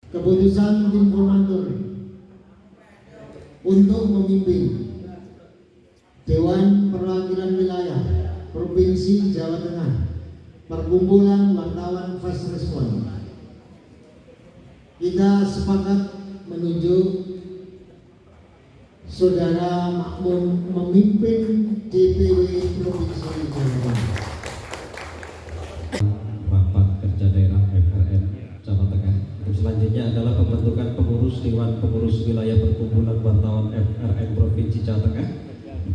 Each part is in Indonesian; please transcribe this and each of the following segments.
keputusan tim formatur untuk memimpin Dewan Perwakilan Wilayah Provinsi Jawa Tengah Perkumpulan Wartawan Fast Respon. Kita sepakat menunjuk Saudara Makmun memimpin DPW Provinsi Jawa Tengah. Rapat Kerja Daerah FRN Jawa Tengah. Selanjutnya adalah pembentukan pengurus Dewan Pengurus Wilayah Perkumpulan Wartawan FRN Provinsi Jawa Tengah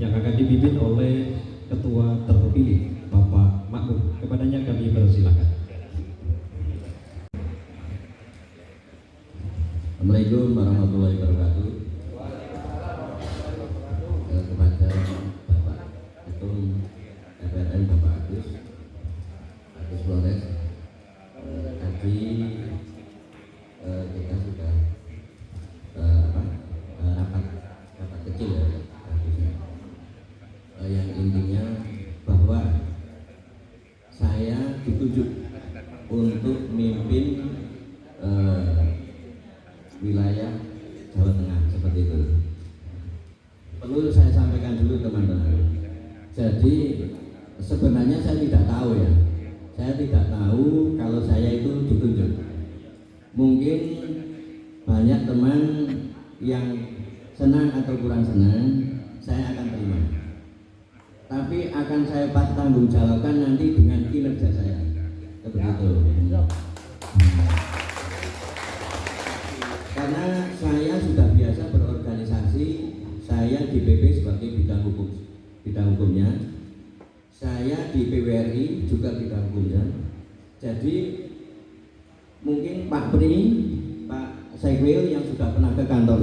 yang akan dipimpin oleh Ketua terpilih Bapak Makmun. Kepadanya kami persilakan. Assalamualaikum warahmatullahi wabarakatuh. Kepada Bapak Ketum FRN Bapak Agus Flores, tadi kita sudah rapat kecil ya, yang intinya bahwa saya ditunjuk untuk memimpin wilayah Jawa Tengah seperti itu. Perlu saya sampaikan dulu teman-teman. Jadi sebenarnya saya tidak tahu ya. Saya tidak tahu kalau saya itu ditunjuk. Mungkin banyak teman yang senang atau kurang senang, saya akan terima. Tapi akan saya tanggungjawabkan nanti dengan kinerja saya. Seperti itu. Karena saya sudah biasa berorganisasi, saya di PP sebagai bidang hukumnya, saya di PWRI juga bidang hukumnya. Jadi mungkin Pak Pri, Pak Sekwil yang sudah pernah ke kantor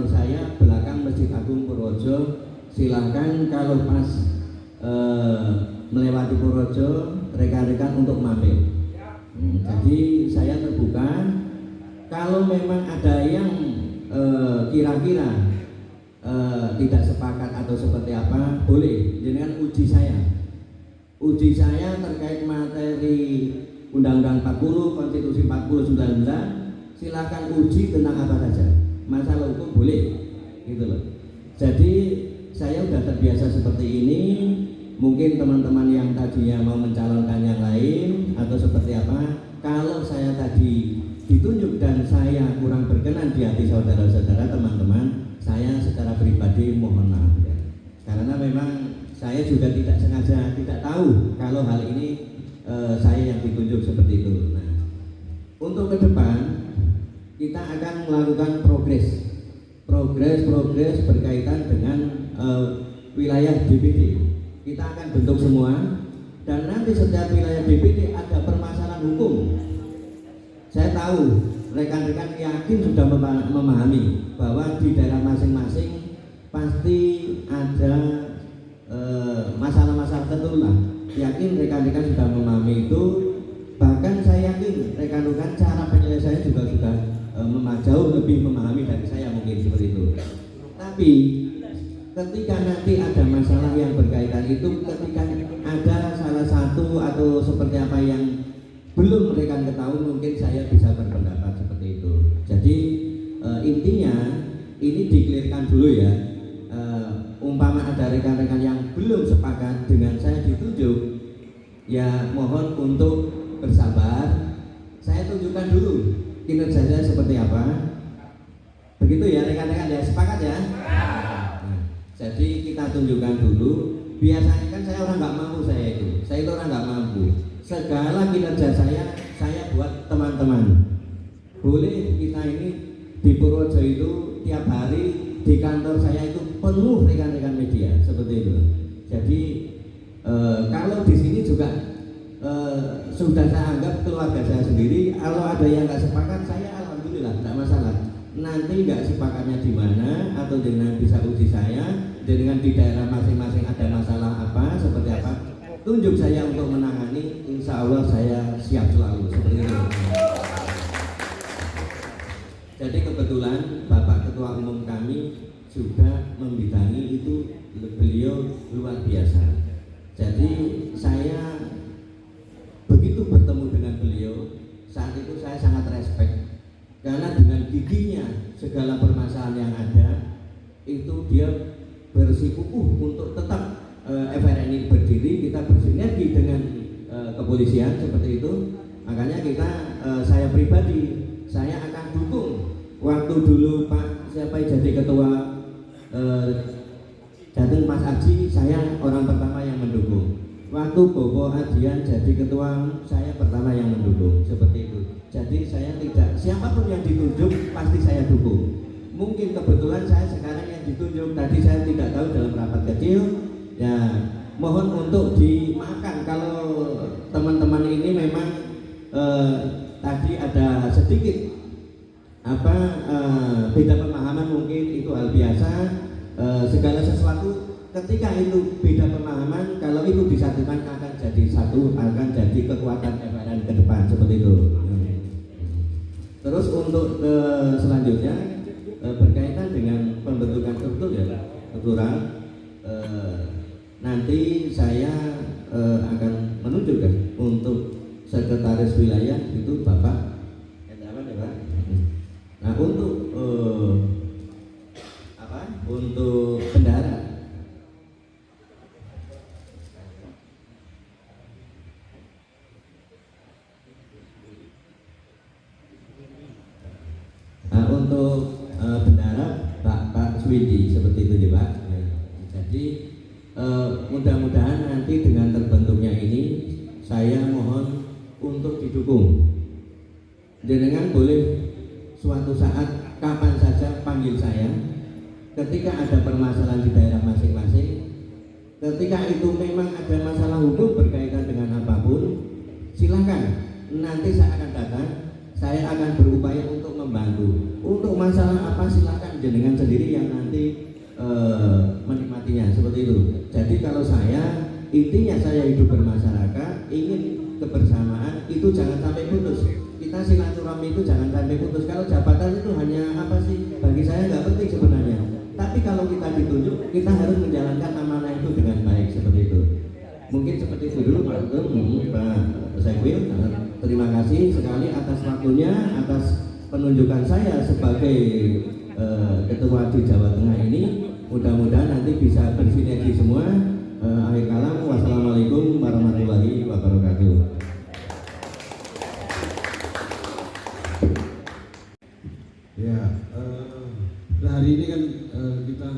saya belakang Masjid Agung Purworejo. Silakan kalau pas melewati Purworejo, rekan-rekan untuk mampir. Jadi saya terbuka. Kalau memang ada yang kira-kira tidak sepakat atau seperti apa, boleh dengan uji saya. Uji saya terkait materi Undang-Undang 40, Konstitusi 40 silakan uji tentang apa saja. Masalah hukum boleh, gitu loh. Jadi saya sudah terbiasa seperti ini. Mungkin teman-teman yang tadinya mau mencalonkan yang lain atau seperti apa, kalau saya tadi ditunjuk dan saya kurang berkenan di hati saudara-saudara teman-teman, saya secara pribadi mohon maaf ya. Karena memang saya juga tidak sengaja, tidak tahu kalau hal ini saya yang ditunjuk seperti itu. Nah, untuk ke depan kita akan melakukan progres berkaitan dengan wilayah DPD. Kita akan bentuk semua dan nanti setiap wilayah DPD ada permasalahan hukum. Saya tahu rekan-rekan yakin sudah memahami bahwa di daerah masing-masing pasti ada masalah-masalah tertentu lah. Yakin rekan-rekan sudah memahami itu. Bahkan saya yakin rekan-rekan cara penyelesaian juga sudah jauh lebih memahami dari saya mungkin seperti itu. Tapi ketika nanti ada masalah yang berkaitan itu, ketika ada salah satu atau seperti apa yang belum rekan ketahui, mungkin saya bisa berpendapat seperti itu. Jadi intinya ini dikelirkan dulu ya. Umpama ada rekan-rekan yang belum sepakat dengan saya ditunjuk, ya mohon untuk bersabar. Saya tunjukkan dulu kinerja saya seperti apa. Begitu ya rekan-rekan ya, sepakat ya? Nah, jadi kita tunjukkan dulu. Biasanya kan saya orang nggak mampu, saya itu orang nggak mampu. Segala kinerja saya buat teman-teman. Boleh kita ini di Purworejo itu tiap hari di kantor saya itu penuh rekan-rekan media seperti itu. Jadi kalau di sini juga sudah saya anggap keluarga saya sendiri. Kalau ada yang nggak sepakat, saya alhamdulillah tidak masalah. Nanti nggak sepakatnya di mana atau dengan bisa uji saya, dengan di daerah masing-masing ada masalah apa seperti apa, tunjuk saya untuk menangani. Insya Allah saya siap selalu seperti itu. Jadi kebetulan Bapak Ketua Umum kami juga membidangi itu, beliau luar biasa. Jadi saya begitu bertemu dengan beliau saat itu saya sangat respect karena dengan giginya segala permasalahan yang ada itu dia bersikukuh untuk tetap FRN ini berdiri, kita bersinergi dengan kepolisian seperti itu. Makanya saya pribadi saya akan dukung. Waktu dulu Pak siapa yang jadi ketua Jateng Mas Aji, saya orang pertama yang mendukung. Waktu Bobo Adian jadi ketua, saya pertama yang mendukung, seperti itu. Jadi saya tidak, siapapun yang ditunjuk pasti saya dukung. Mungkin kebetulan saya sekarang yang ditunjuk, tadi saya tidak tahu dalam rapat kecil. Ya, mohon untuk dimaafkan kalau teman-teman ini memang tadi ada sedikit beda pemahaman, mungkin itu hal biasa. Segala sesuatu ketika itu beda pemahaman, kalau itu disatukan akan jadi satu, akan jadi kekuatan FRN ke depan, seperti itu. Terus untuk selanjutnya berkaitan dengan pembentukan struktur ya, struktural, nanti saya akan menunjukkan untuk sekretaris wilayah itu Bapak apa ya Pak? Nah untuk bendahara Pak Swidi, seperti itu ya Pak. Jadi mudah-mudahan nanti dengan terbentuknya ini saya mohon untuk didukung. Jenengan boleh suatu saat kapan saja panggil saya ketika ada permasalahan di daerah masing-masing. Ketika itu memang ada masalah hukum berkaitan dengan apapun, silakan, nanti saya akan datang, saya akan berupaya untuk membantu. Untuk masalah apa silakan jenengan sendiri yang nanti menikmatinya, seperti itu. Jadi kalau saya, intinya saya hidup bermasyarakat, ingin kebersamaan, itu jangan sampai putus. Kita silaturahmi itu jangan sampai putus. Kalau jabatan itu hanya apa sih, bagi saya nggak penting sebenarnya. Tapi kalau kita ditunjuk, kita harus menjalankan amanah itu dengan baik, seperti itu. Mungkin seperti itu dulu Pak Sekwil. Terima kasih sekali atas waktunya, atas penunjukan saya sebagai ketua di Jawa Tengah ini. Mudah-mudahan nanti bisa bersinergi semua. Akhir kalam, wassalamualaikum warahmatullahi wabarakatuh. Ya, hari ini kan kita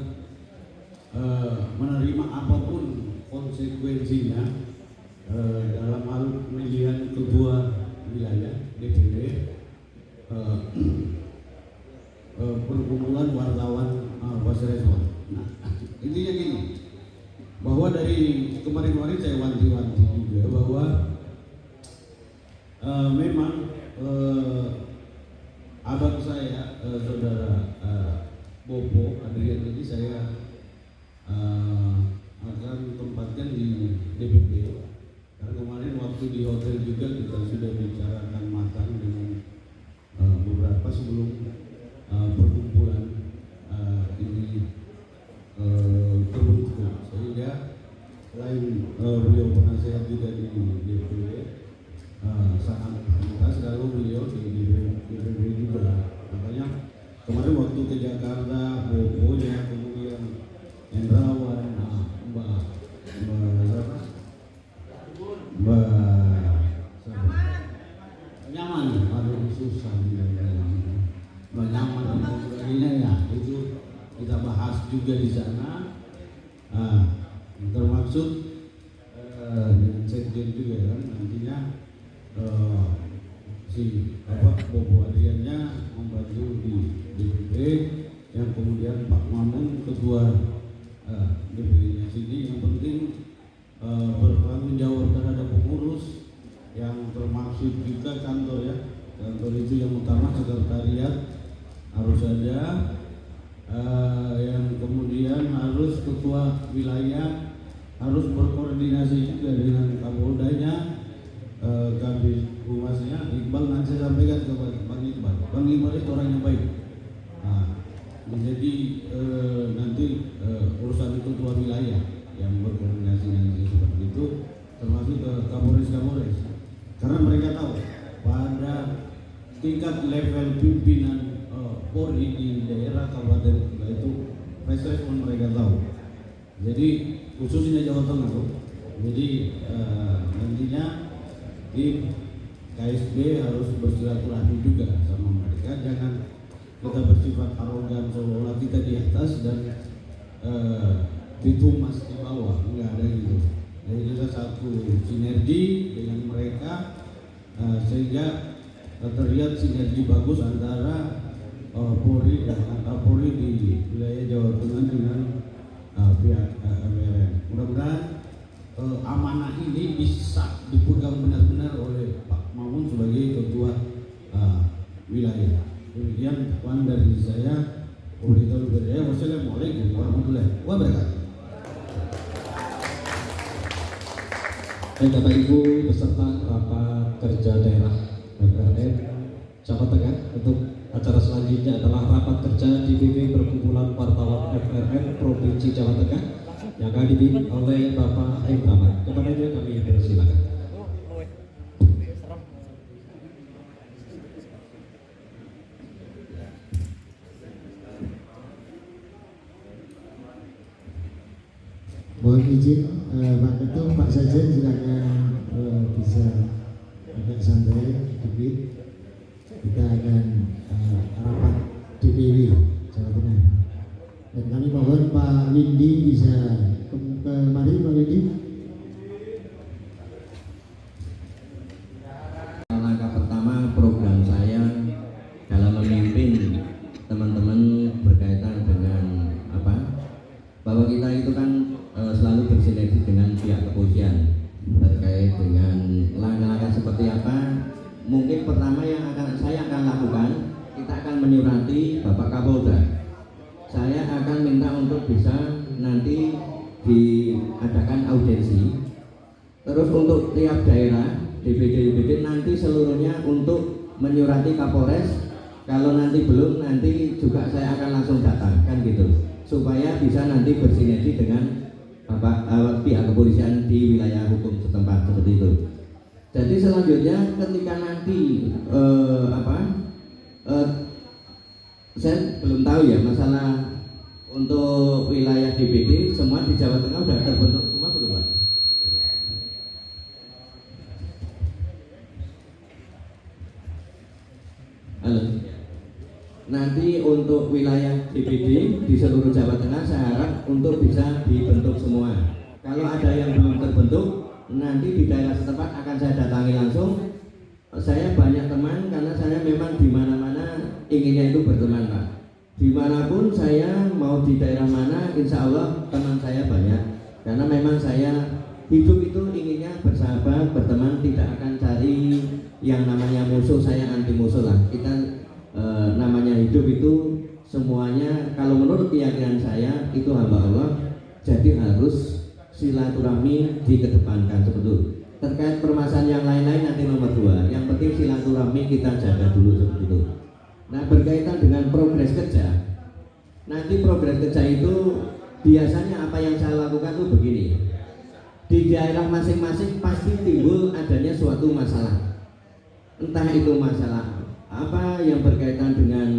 menerima apapun konsekuensinya dalam hal pemilihan ketua wilayah DPD, perkumpulan wartawan Wasrespon. Nah, intinya gini, bahwa dari kemarin-kemarin saya wanti-wanti juga bahwa memang abang saya, saudara Bobo Adrian ini saya akan tempatkan di DPP. Karena kemarin waktu di hotel juga kita sudah bicarakan matang dengan beberapa sebelum perkumpulan ini terbentuk, sehingga selain beliau penasehat juga di DPD, sangat pantas kalau beliau di DPD juga. Makanya kemarin waktu ke Jakarta, Bobonya, kemudian Hendrawan, Mbak Nyaman, aduh susah Mbak Nyaman dan sebagainya, ya itu kita bahas juga di sana. Termasuk dengan sekjen juga kan, nantinya Bobo Adriannya membantu di DPD, yang kemudian Pak Mamun ketua DPD-nya sini. Yang penting bertanggung jawab terhadap pengurus, yang termaksud juga kantor ya. Kantor itu yang utama, sekretariat harus ada, yang kemudian harus ketua wilayah harus berkoordinasi juga dengan Kapoldanya, Kabid Humasnya. Iqbal nanti saya sampaikan kepada Bang Iqbal. Bang Iqbal itu orang yang baik. Menjadi nanti urusan ketua wilayah yang berkoordinasi nanti seperti itu, termasuk ke Kapolres. Karena mereka tahu pada tingkat level pimpinan Polri di daerah Kabupaten Kuta itu fast respon mereka tahu. Jadi khususnya Jawa Tengah tuh. Jadi nantinya tim KSB harus bersilaturahmi juga sama mereka. Jangan kita bersifat arogan seolah-olah kita di atas dan ditumas di bawah. Enggak ada gitu. Jadi kita satu sinergi dengan mereka sehingga terlihat sinergi bagus antara Polri dan Kapolri di wilayah Jawa Tengah dengan pihak FRN. Mudah-mudahan amanah ini bisa dipegang benar-benar oleh Pak Mamun sebagai ketua wilayah. Demikian Puan dari saya. Wassalamualaikum warahmatullahi wabarakatuh. Baik Bapak Ibu beserta rapat kerja daerah FRN Jawa Tengah, untuk acara selanjutnya adalah rapat kerja DPP Perkumpulan Wartawan FRN Provinsi Jawa Tengah yang akan dipimpin oleh Bapak Aim Rahmat. Kepadanya kami persilakan. Mohon izin Pak Ketum, Pak Sekjen silakan bisa agak santai sedikit. Kita akan rapat DPW Jawa Tengah. Dan kami mohon Pak Windy bisa kemari, Pak Windy. Langkah pertama program saya dalam memimpin teman-teman berkaitan dengan bahwa kita itu kan selalu bersinergi dengan pihak kepolisian terkait dengan langkah-langkah seperti apa. Mungkin pertama yang saya akan lakukan, kita akan menyurati Bapak Kapolda. Saya akan minta untuk bisa nanti diadakan audiensi. Terus untuk tiap daerah DPD nanti seluruhnya untuk menyurati Kapolres. Kalau nanti belum, nanti juga saya akan langsung datang, kan gitu, supaya bisa nanti bersinergi dengan pihak kepolisian di wilayah hukum setempat, seperti itu. Jadi selanjutnya ketika nanti saya belum tahu ya masalah untuk wilayah DPD semua di Jawa Tengah sudah terbentuk semua belum Pak? Halo. Nanti untuk wilayah DPD di seluruh Jawa Tengah saya harap untuk bisa dibentuk semua. Kalau ada yang belum terbentuk, nanti di daerah setempat akan saya datangi langsung. Saya banyak teman karena saya memang di mana-mana inginnya itu berteman Pak. Dimanapun saya mau di daerah mana, insya Allah teman saya banyak. Karena memang saya hidup itu inginnya bersahabat, berteman, tidak akan cari yang namanya musuh. Saya anti musuh lah. Kita namanya hidup itu semuanya kalau menurut keyakinan saya itu hamba Allah, jadi harus silaturahmi dikedepankan seperti itu. Terkait permasalahan yang lain-lain nanti nomor 2, yang penting silaturahmi kita jaga dulu seperti itu. Nah berkaitan dengan progres kerja, nanti progres kerja itu biasanya apa yang saya lakukan itu begini, di daerah masing-masing pasti timbul adanya suatu masalah, entah itu masalah apa yang berkaitan dengan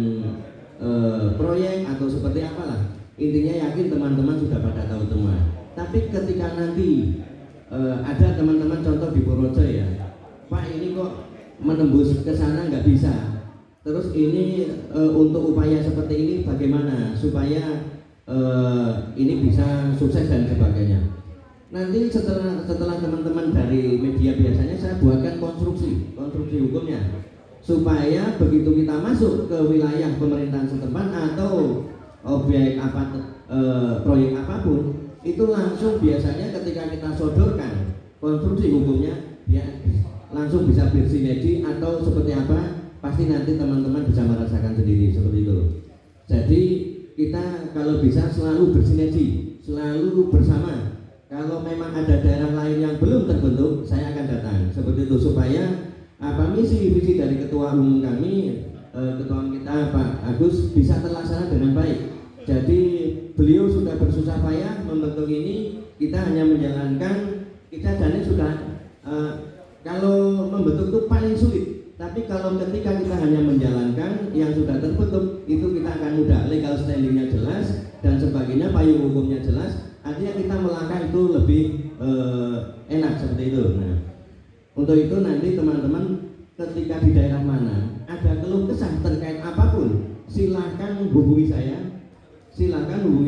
proyek atau seperti apalah, intinya yakin teman-teman sudah pada tahu semua. Tapi ketika nanti ada teman-teman contoh di Purworejo ya, Pak ini kok menembus ke sana nggak bisa, terus ini untuk upaya seperti ini bagaimana supaya ini bisa sukses dan sebagainya. Nanti setelah teman-teman dari media biasanya saya buatkan konstruksi hukumnya, supaya begitu kita masuk ke wilayah pemerintahan setempat atau objek proyek apapun, itu langsung biasanya ketika kita sodorkan konstruksi hukumnya, ya langsung bisa bersinergi atau seperti apa, pasti nanti teman-teman bisa merasakan sendiri seperti itu. Jadi kita kalau bisa selalu bersinergi, selalu bersama. Kalau memang ada daerah lain yang belum terbentuk, saya akan datang seperti itu, supaya misi-visi dari ketua umum kami, ketua umum kita Pak Agus bisa terlaksana dengan baik. Jadi beliau sudah bersusah payah membentuk ini, kita hanya menjalankan, kita dan sudah kalau membentuk itu paling sulit Tapi kalau ketika kita hanya menjalankan yang sudah terbentuk, itu kita akan mudah, legal standingnya jelas dan sebagainya, payung hukumnya jelas, artinya kita melangkah itu lebih enak seperti itu. Nah, untuk itu nanti teman-teman ketika di daerah mana ada keluh kesah terkait apapun, silahkan hubungi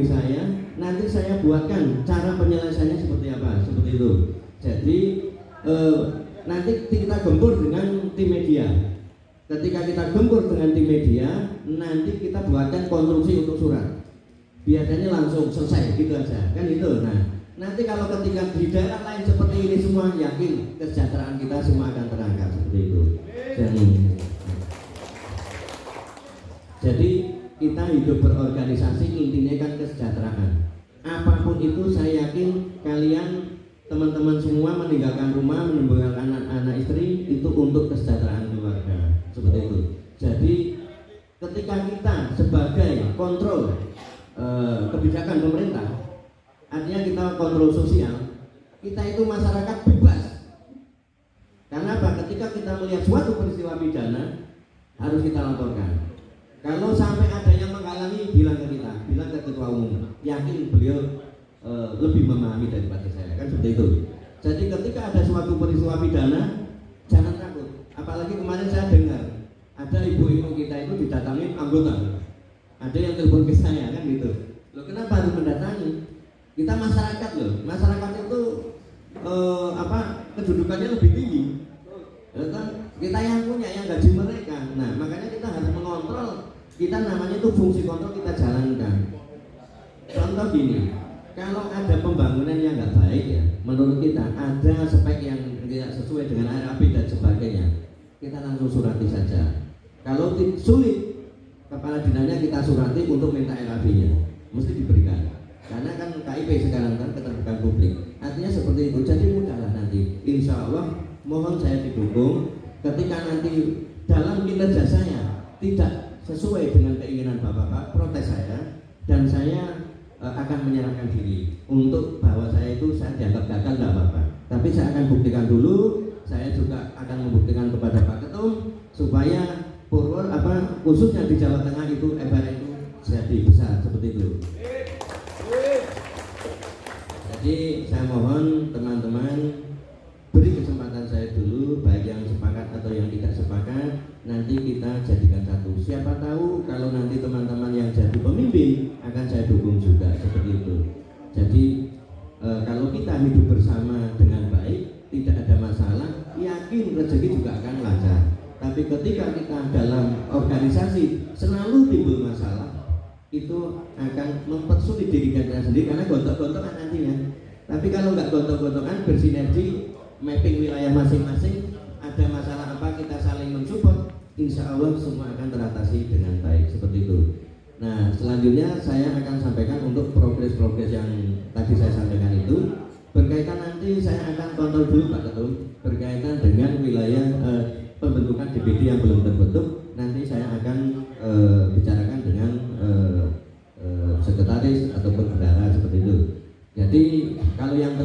saya, nanti saya buatkan cara penyelesaiannya seperti apa, seperti itu. Jadi nanti kita gempur dengan tim media. Ketika kita gempur dengan tim media, nanti kita buatkan konstruksi untuk surat. Biasanya langsung selesai gitu aja, kan itu. Nah, nanti kalau ketika di daerah lain seperti ini semua, yakin kesejahteraan kita semua akan terangkat seperti itu. Jadi kita hidup berorganisasi intinya kan kesejahteraan. Apapun itu saya yakin kalian teman-teman semua meninggalkan rumah, meninggalkan anak-anak istri itu untuk kesejahteraan keluarga seperti itu. Jadi ketika kita sebagai kontrol kebijakan pemerintah, artinya kita kontrol sosial, kita itu masyarakat bebas. Karena apa? Ketika kita melihat suatu peristiwa pidana harus kita laporkan. Kalau sampai ada yang menghalangi, bilang ke kita, bilang ke ketua umum. Yakin beliau lebih memahami daripada saya, kan seperti itu. Jadi ketika ada suatu peristiwa pidana, jangan takut. Apalagi kemarin saya dengar ada ibu-ibu kita itu didatangi anggota, ada yang telepon ke saya, kan gitu. Loh, kenapa harus mendatangi? Kita masyarakat loh, masyarakat itu kedudukannya lebih tinggi. Kita yang punya, yang gaji mereka. Nah, makanya kita harus mengontrol. Kita namanya itu fungsi kontrol kita jalankan. Contoh gini, kalau ada pembangunan yang nggak baik ya, menurut kita ada spek yang tidak sesuai dengan RAP dan sebagainya, kita langsung surati saja. Kalau sulit, kepala dinasnya kita surati untuk minta RAP-nya, mesti diberikan. Karena kan KIP sekarang kan keterbukaan publik, artinya seperti itu. Jadi mudahlah nanti. Insya Allah mohon saya didukung. Ketika nanti dalam kinerja saya tidak sesuai dengan keinginan Bapak, protes saya dan saya akan menyerahkan diri untuk bahwa saya itu saya dianggap gagal tidak apa-apa. Tapi saya akan buktikan dulu. Saya juga akan membuktikan kepada Pak Ketum supaya khususnya di Jawa Tengah itu FRN itu jadi besar seperti itu. Jadi saya mohon teman-teman beri kesempatan saya dulu, baik yang sepakat atau yang tidak sepakat, nanti kita jadikan satu. Siapa tahu kalau nanti teman-teman yang jadi pemimpin akan saya dukung juga seperti itu. Jadi kalau kita hidup bersama dengan baik, tidak ada masalah, yakin rezeki juga akan lancar. Tapi ketika kita dalam organisasi selalu timbul masalah, itu akan mempersulit diri kita sendiri karena gontok-gontokan nantinya. Tapi kalau nggak gontok-gontokan, bersinergi, mapping wilayah masing-masing, ada masalah apa kita saling mensupport, insya Allah semua akan teratasi dengan baik seperti itu. Nah, selanjutnya saya akan sampaikan untuk progres-progres yang tadi saya sampaikan itu berkaitan, nanti saya akan kontrol dulu Pak Ketum berkaitan dengan wilayah pembentukan DPD yang belum terbentuk. Nanti saya akan bicarakan dengan sekretaris ataupun bendahara seperti itu. Jadi kalau yang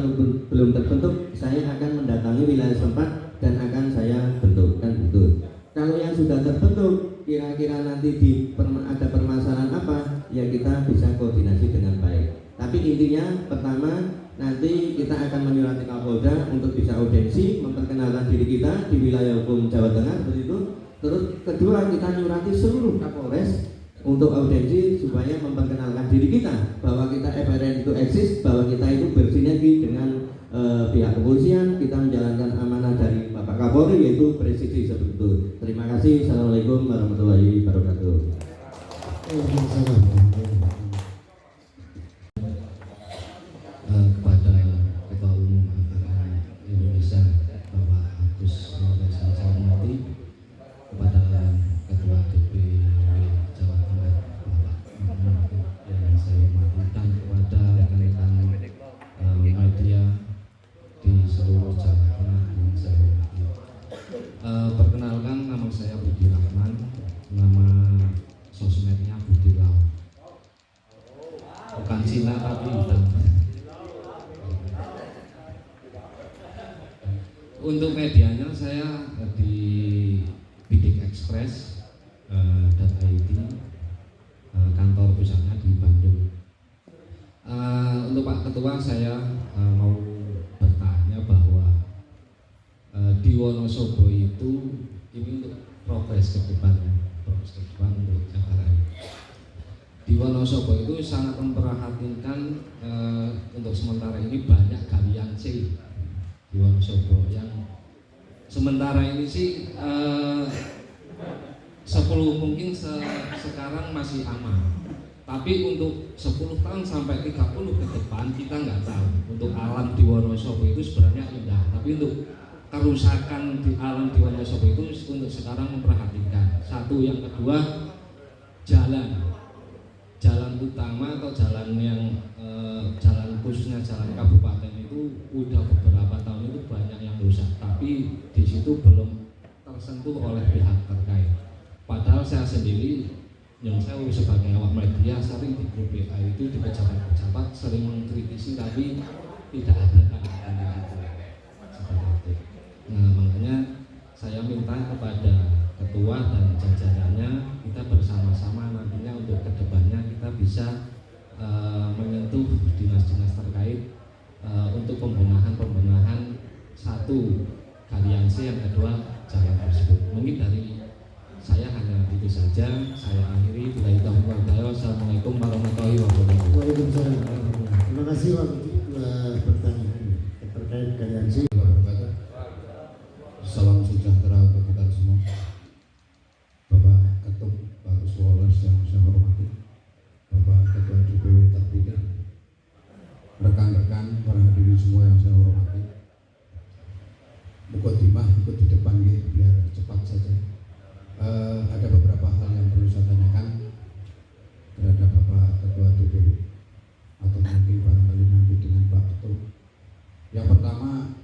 belum terbentuk, saya akan mendatangi wilayah setempat dan akan saya bentukkan itu. Kalau yang sudah terbentuk, kira-kira nanti ada permasalahan apa, ya kita bisa koordinasi dengan baik. Tapi intinya pertama, nanti kita akan menyurati Kapolda untuk bisa audiensi, memperkenalkan diri kita di wilayah hukum Jawa Tengah seperti itu. Terus kedua, kita nyurati seluruh Kapolres untuk audiensi supaya memperkenalkan diri kita bahwa kita FRN itu eksis, bahwa kita itu bersinergi dengan pihak kepolisian, kita menjalankan amanah dari Bapak Kapolri yaitu presisi seperti itu. Terima kasih. Assalamualaikum warahmatullahi wabarakatuh. Kepada Ketua Umum Angkatan Indonesia Bapak Agus Lawrence yang saya hormati, kepada Ketua DPW Jawa Tengah Bapak Mahmud yang saya hormati, dan kepada rekan-rekan media di seluruh Jawa Tengah yang saya hormati. Perkenalkan, nama saya Budi Rahman, nama sosmednya Budi Lau, bukan Cina tapi hitam. Untuk medianya saya express.id, kantor pusatnya di Bandung. Untuk Pak Ketua, saya mau bertanya bahwa di Wonosobo itu ini untuk progres ke depan untuk FRN. Di Wonosobo itu sangat memperhatikan untuk sementara ini banyak galian C di Wonosobo yang sementara ini sih 10 mungkin sekarang masih aman, tapi untuk 10 tahun sampai 30 ke depan kita nggak tahu. Untuk alam di Wonosobo itu sebenarnya indah, tapi untuk kerusakan di alam di Wonosobo itu untuk sekarang memperhatikan. Satu, yang kedua, jalan utama atau jalan yang jalan khususnya jalan kabupaten itu udah beberapa tahun itu banyak yang rusak, tapi di situ belum tersentuh oleh pihak terkait. Padahal saya sendiri yang saya sebagai awak media sering di grup WA itu di pejabat-pejabat sering mengkritisi, tapi tidak ada tanda-tanda itu. Seperti itu. Nah, makanya saya minta kepada ketua dan jajarannya kita bersama-sama nantinya untuk kedepannya kita bisa menyentuh dinas-dinas terkait untuk pembenahan satu galian C, yang kedua jalan tersebut. Mungkin dari saya hanya itu saja. Saya akhiri. Wassalamualaikum warahmatullahi wabarakatuh. Waalaikumsalam. Terima kasih pertanyaan terkait galian C. Salam sejahtera untuk kita semua. Bapak Ketum, Pak Uswoles yang saya hormati, Bapak Ketua DPW terpilih, rekan-rekan para hadirin semua yang saya hormati. Mukadimah ikut di depan ya, biar cepat saja. Ada beberapa hal yang perlu saya tanyakan terhadap Bapak Ketua DPW atau mungkin barangkali nanti dengan Pak Ketum. Yang pertama,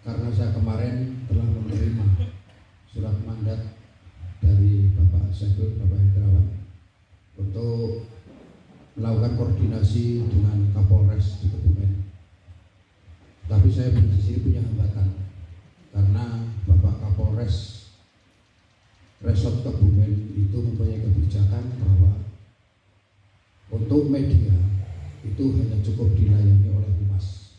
karena saya kemarin telah menerima surat mandat dari Bapak Sekdur, Bapak Hendrawan, untuk melakukan koordinasi dengan Kapolres di Kebumen. Tapi saya di sini punya hambatan karena Bapak Kapolres Resort Kebumen itu mempunyai kebijakan bahwa untuk media itu hanya cukup dilayani oleh Humas.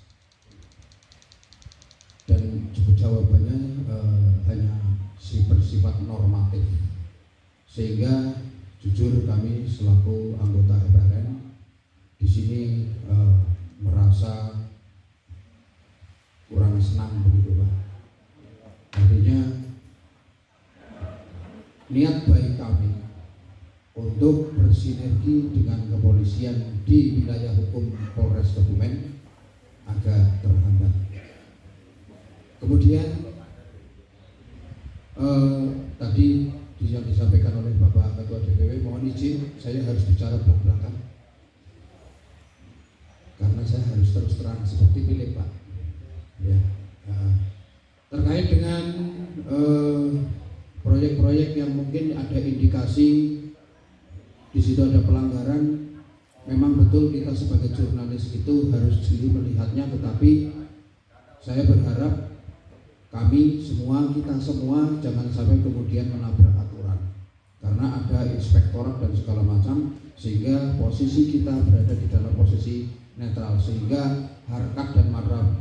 Dan jawabannya hanya bersifat normatif, sehingga jujur kami selaku anggota FRN di sini merasa kurang senang begitu Pak. Artinya niat baik kami untuk bersinergi dengan kepolisian di wilayah hukum Polres Kebumen agak terhambat. Kemudian tadi yang disampaikan oleh Bapak Ketua DPW, mohon izin saya harus bicara belak-belakan karena saya harus terus terang seperti pilih Pak. Ya, terkait dengan proyek-proyek yang mungkin ada indikasi di situ ada pelanggaran, memang betul kita sebagai jurnalis itu harus jeli melihatnya, tetapi saya berharap kami semua, kita semua jangan sampai kemudian menabrak aturan karena ada inspektorat dan segala macam, sehingga posisi kita berada di dalam posisi netral, sehingga harkat dan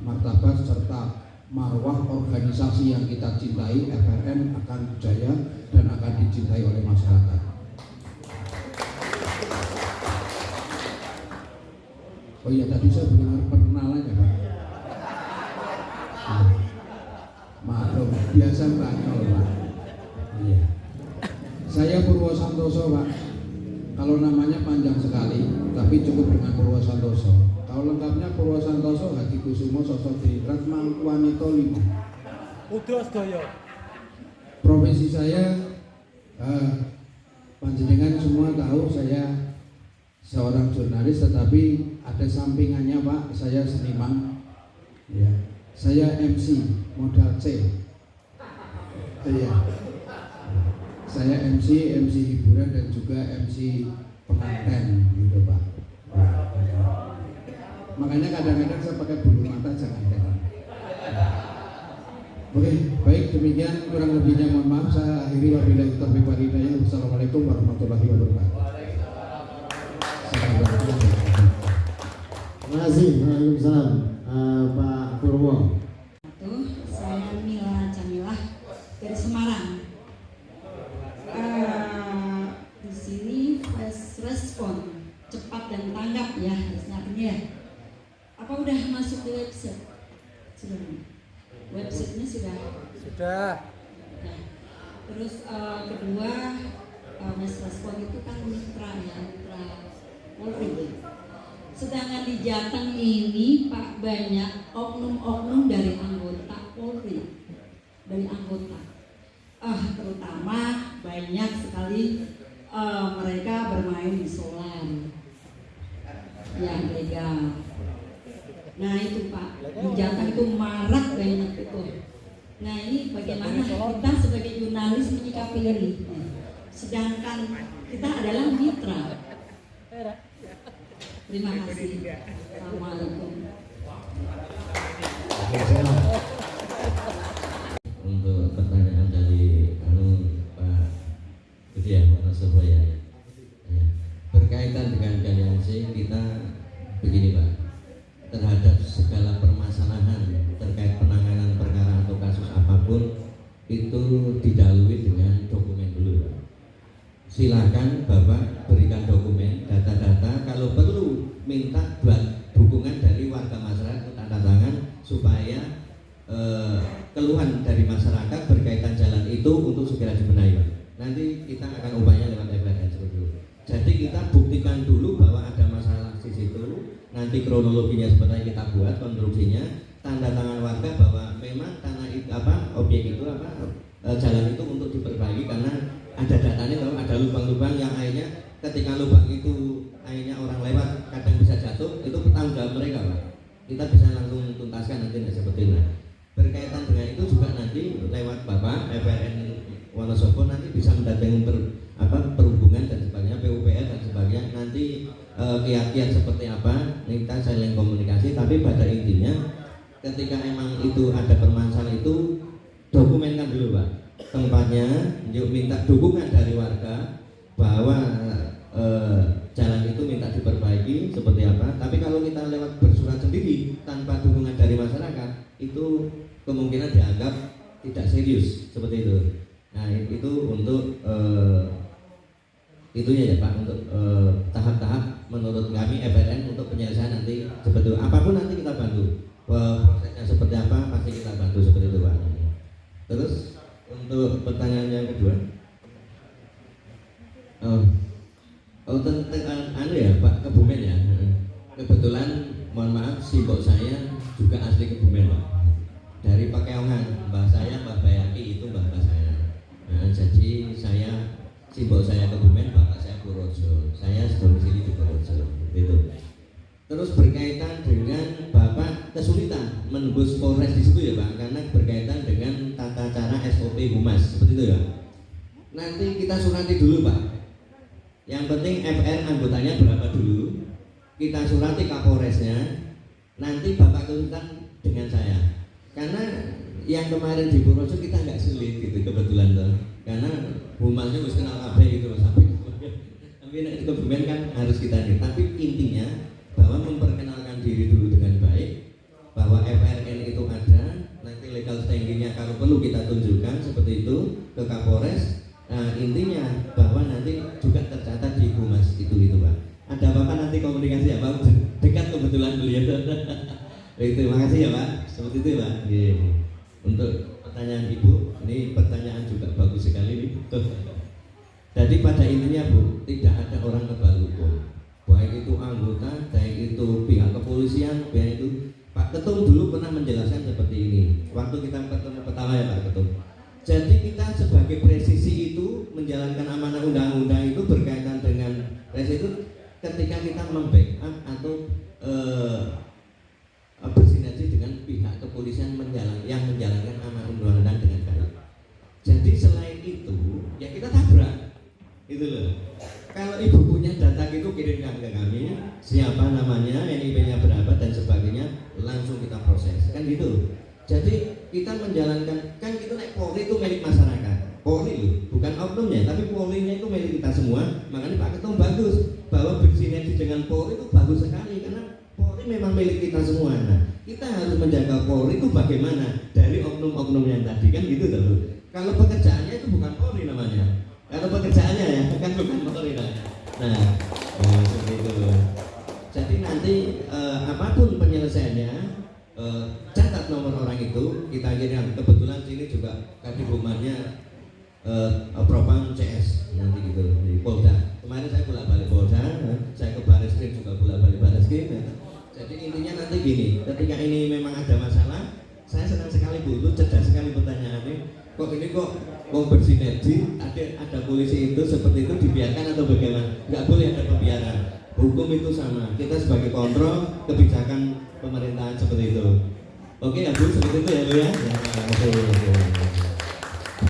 martabat serta marwah organisasi yang kita cintai FRN akan jaya dan akan dicintai oleh masyarakat. Oh iya, tadi saya belum perkenalan ya Pak. Maklum, biasa banyol Pak. Iya. Saya Purwo Santoso Pak. Kalau namanya panjang sekali, tapi cukup dengan Purwo Santoso. Kalau lengkapnya Purwo Santoso Hadi Kusumo Sosodiningrat Mangkuanito 5. Udos Doyo. Profesi saya, panjenengan semua tahu saya seorang jurnalis, tetapi ada sampingannya Pak, saya seniman. Ya. Saya MC modal C. Iya. Saya MC hiburan dan juga MC pengantin gitu Pak. Makanya kadang-kadang saya pakai bulu mata, jangan heran. Oke, baik, demikian kurang lebihnya mohon maaf, saya akhiri wabillahi taufiq. Assalamualaikum warahmatullahi wabarakatuh. Terima kasih. Waalaikumsalam. Pak Purwo. Saya Mila Jamilah dari Semarang. Di sini fast respon, cepat dan tanggap ya harusnya ya. Apa udah masuk di website? Sudah. Websitenya sudah. Sudah. Nah, terus kedua, fast respon itu kan mitra ya, mitra Polri. Sedangkan di Jateng ini Pak banyak oknum-oknum dari anggota Polri, dari anggota, terutama banyak sekali mereka bermain di solar yang legal. Nah itu Pak, di Jateng itu marak banyak itu. Nah ini bagaimana kita sebagai jurnalis menyikapi ini? Sedangkan kita adalah mitra. Terima kasih. Assalamualaikum. Untuk pertanyaan dari Pak Budi Wonosobo ya, berkaitan dengan aliansi kita begini Pak, terhadap segala permasalahan terkait penanganan perkara atau kasus apapun itu didahului dengan dokumen dulu Pak. Silakan Bapak berikan dokumen, data-data, kalau perlu minta buat dukungan dari warga masyarakat tanda tangan supaya keluhan dari masyarakat berkaitan jalan itu untuk segera dibenahi Pak. Nanti kita akan upaya lewat FRN seperti itu. Jadi kita buktikan dulu bahwa ada masalah di situ, nanti kronologinya seperti yang kita buat, konstruksinya, tanda tangan warga bahwa memang tanah itu objek itu jalan itu untuk diperbaiki karena ada datanya bahwa ada lubang-lubang yang akhirnya ketika lubang itu akhirnya orang lewat kadang bisa jatuh, itu bertanggung jawab mereka Pak. Kita bisa langsung tuntaskan nanti seperti itu. Berkaitan dengan itu juga nanti lewat Bapak FRN Wonosobo nanti bisa mendatangi perhubungan dan sebagainya, PUPR dan sebagainya. Nanti kiat-kiat seperti apa kita saling komunikasi. Tapi pada intinya ketika emang itu ada permasalahan itu dokumenkan dulu Pak tempatnya, yuk minta dukungan dari warga bahwa jalan itu minta diperbaiki seperti apa. Tapi kalau kita lewat bersurat sendiri tanpa dukungan dari masyarakat itu kemungkinan dianggap tidak serius seperti itu. Nah itu untuk itunya ya Pak, untuk tahap-tahap menurut kami FRN untuk penyelesaian nanti seperti itu. Apapun nanti kita bantu, prosesnya seperti apa pasti kita bantu seperti itu Pak. Terus untuk pertanyaan yang kedua, tentang ya Pak Kebumen ya. Kebetulan mohon maaf simbok saya juga asli Kebumen Pak. Dari Pakeongan, mbah saya Mbah Bayaki itu mbah saya. Jadi saya simbok saya Kebumen, bapak saya Purworejo. Saya domisili di Purworejo. Gitu. Terus berkaitan dengan Bapak kesulitan menembus Polres di situ ya Pak, karena berkaitan dengan tata cara SOP Humas seperti itu ya. Nanti kita surati dulu Pak. Yang penting FR anggotanya berapa dulu. Kita surati Kapolresnya. Nanti Bapak kesulitan dengan saya. Karena yang kemarin di Purworejo kita nggak sulit gitu kebetulan tuh. Karena Humasnya harus kenal KB gitu sampai. Tapi di Kebumen kan harus kita nih. Tapi intinya bahwa memperkenalkan diri dulu dengan baik, bahwa FRN itu ada, nanti legal standingnya kalau perlu kita tunjukkan seperti itu ke Kapolres. Nah intinya bahwa nanti juga tercatat di Humas itu Pak. Ada apa-apa nanti komunikasi ya Pak, dekat kebetulan beliau. Terima kasih ya Pak, seperti itu Pak. Untuk pertanyaan Ibu, ini pertanyaan juga bagus sekali nih. Jadi pada intinya Bu, tidak ada orang kebal hukum. Baik itu anggota, baik itu pihak kepolisian, baik itu Pak Ketum dulu pernah menjelaskan seperti ini. Waktu kita ketemu pertama ya Pak Ketum. Jadi kita sebagai presisi itu menjalankan amanah undang-undang itu berkaitan dengan presisi itu ketika kita membackup atau bersinergi dengan pihak kepolisian yang menjalankan amanah undang-undang dengan baik. Jadi selain itu ya kita tabrak. Itu loh. Kalau Ibu punya data itu kirimkan ke kami, siapa namanya, NIP-nya berapa dan sebagainya, langsung kita proses. Kan gitu. Jadi kita menjalankan, kan itu naik Polri itu milik masyarakat. Polri loh, bukan oknumnya, tapi Polri-nya itu milik kita semua. Makanya Pak Ketum bagus bahwa bersinergi dengan Polri itu bagus sekali, karena Polri memang milik kita semua. Nah, kita harus menjaga Polri itu bagaimana dari oknum-oknum yang tadi kan gitu loh. Kalau pekerjaannya itu bukan Polri namanya. Kalau pekerjaannya ya kan bukan Polri namanya. Nah, seperti itu. Jadi nanti apapun penyelesaiannya, catat nomor orang itu, kita kirim. Kebetulan sini juga Kadifumannya Propam CS nanti gitu di Polda. Kemarin saya bolak-balik Polda, saya ke Barreskrim juga bolak-balik Barreskrim. Jadi intinya nanti gini, ketika ini memang ada masalah, saya senang sekali Bu, itu cerdas sekali pertanyaannya. Kok ini kok bersinergi, ada polisi itu seperti itu dibiarkan atau bagaimana? Nggak boleh ada pembiaran. Hukum itu sama, kita sebagai kontrol kebijakan pemerintahan seperti itu. Oke ya Bu, seperti itu ya Bu ya.